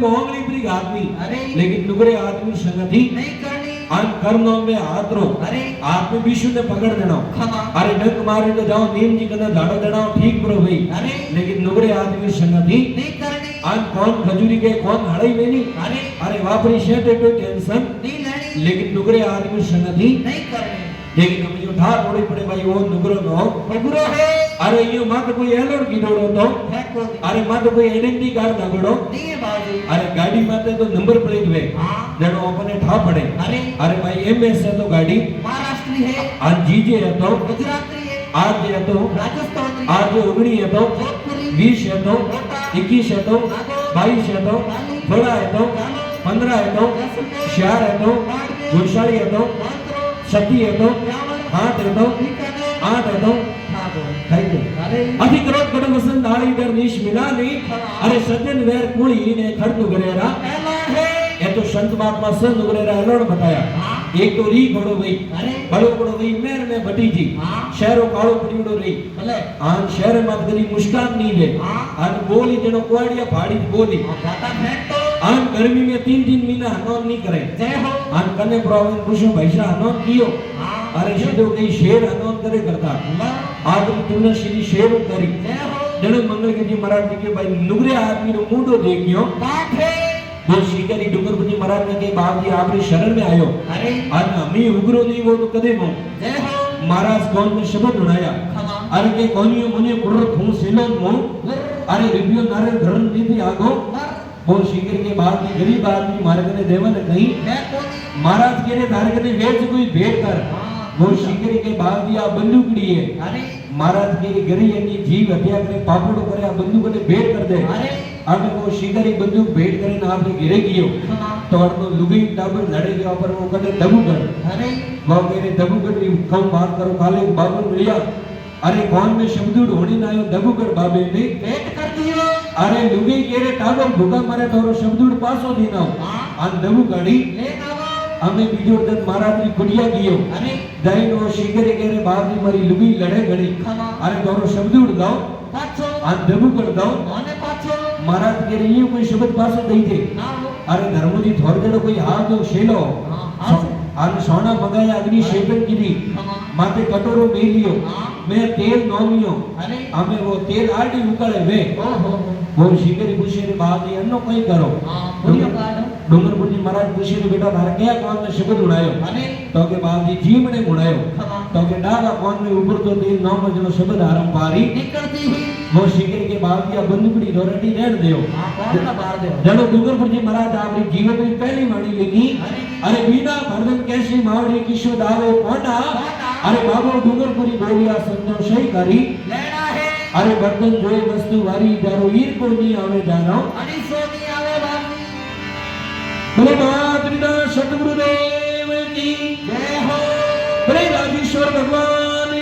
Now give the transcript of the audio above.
Mowgli pre आदमी अरे लेकिन नुगरे आदमी संगति नहीं करनी अन करनो में हाथरो अरे आप में विष्णु ने पकड़ देना खमा अरे डंक मारे तो जाओ नीम जी कदा झाड़ो देना ठीक बरो भाई अरे लेकिन नुगरे आदमी संगति नहीं करनी अन कौन खजूरी के कौन हड़ई वेनी अरे अरे वापरी शेटे पे टेंशन नहीं लेनी लेकिन नुगरे आदमी संगति नहीं करनी लेकिन हम यो ठार ओड़ी पड़े भाई वो नुगरो नो बबुरो है अरे यो मत कोई एलोड कीधोड़ो तो है को अरे मत कोई आइडेंटिटी कार्ड नगड़ो नहीं है बाजू अरे गाड़ी माते तो नंबर प्लेट वे हाँ जनो अपने ठा पड़े अरे अरे भाई एमएस है तो गाड़ी महाराष्ट्री है आज जीजे है तो गुजराती है आज है तो राजस्थानी आज उगड़ी है तो जोधपुरी 20 है तो 21 है तो 22 है तो थोड़ा है तो 15 है तो 4 है तो गुरशाली है तो सती है तो 8 है तो 8 है तो થઈ ગયું અધિક્રોધ કડ વસન ડાળી દર નિશ મિલાની અરે સજ્જન વેર કુળી ને ખડતું ગરેરા એ તો સંત મહાત્મા સંત ગરેરા એલોડ બતાયા એક તો રી ઘોડો વઈ બડો બડો વઈ મેર में बटी जी शहरो काळो पड़ीड़ो रही भले आन शहर में गरी मुस्कान नहीं वे आन बोली जनो कोड़िया फाड़ी बोली आन गर्मी में 3 महीना हनोन नहीं करे जय हो आन कने प्रोविंस पूछो भैसा हनोन कियो अरे सीधो कई शेर हनोन करे करता आज तुमने सीधी शेर करी जनो मंगल के जी महाराज जी के भाई नुगरे आदमी नो मुंडो देखियो वो शिकारी डुंगरपुरी महाराज ने के बाप जी आपरी शरण में आयो अरे आज हमी उग्रो नहीं वो तो कदे मो जय हो महाराज कौन में शब्द उड़ाया अरे के कोनियो मुनियो कुर्र थू सेलो मो अरे रिव्यू नारे धरन दीदी आगो वो शिकर के बाद की गरीब आदमी मार्ग ने देवन कही महाराज के रे धारक ने वेच कोई भेंट कर वो शिकर के बाद दिया बंदूक लिए अरे महाराज के गरीब यानी जीव हत्या करे पापड़ो करे आ बंदूक ने भेंट कर दे अरे अब वो शिकारी बंदूक भेंट करे ना आपने गिरे गियो तो अड़नो लुगी टाबर लड़े गया पर वो कदे दबुगढ़ अरे वो मेरे दबुगढ़ की कम बात करो काले बाबू मिलिया अरे कौन में शब्दूड़ होनी ना आयो दबुगढ़ बाबे ने भेंट कर दियो अरे लुगी केरे टाबर भूखा मरे तोरो शब्दूड़ पासो दीना अन दबुगढ़ी ले आवा हमें बीजो दत महाराज की कुड़िया गियो अरे दाई नो शिकारी केरे बाबी मरी लुगी लड़े गड़ी अरे तोरो शब्दूड़ दो पाछो अन दबुगढ़ दो ओने पाछो महाराज के लिए कोई शब्द पास नहीं थे अरे धर्मजी थोड़ जड़ो कोई हाथ जो शेलो अन सोना मंगाया अग्नि शेपन की दी माथे कटोरो में लियो मैं तेल नोमियो हमें वो तेल आटी उकड़े वे वो शिकारी पूछे रे बात ये अन्नो कोई करो डूंगरपुर जी महाराज पूछे रे बेटा तारा क्या कौन में शब्द उड़ायो तो के बात जी जीव ने उड़ायो तो के डागा कौन में ऊपर तो तेल नौ जनो शब्द आरंभ पारी निकलती ही वो शिकारी के बाद या बंदूकड़ी दोरटी रेड देओ जनो डूंगरपुर जी महाराज आपरी जीवन में पहली वाणी लेगी अरे बीना भरदन कैसी मावड़ी किशो दावे कोंडा अरे बाबू डूंगरपुरी बोलिया समझो सही करी लेना है अरे बर्तन जोए वस्तु वारी दारो ईर को नहीं आवे जानो अनिसो नहीं आवे बाबू बोले मातृदा सतगुरुदेव की जय हो बोले राजेश्वर भगवान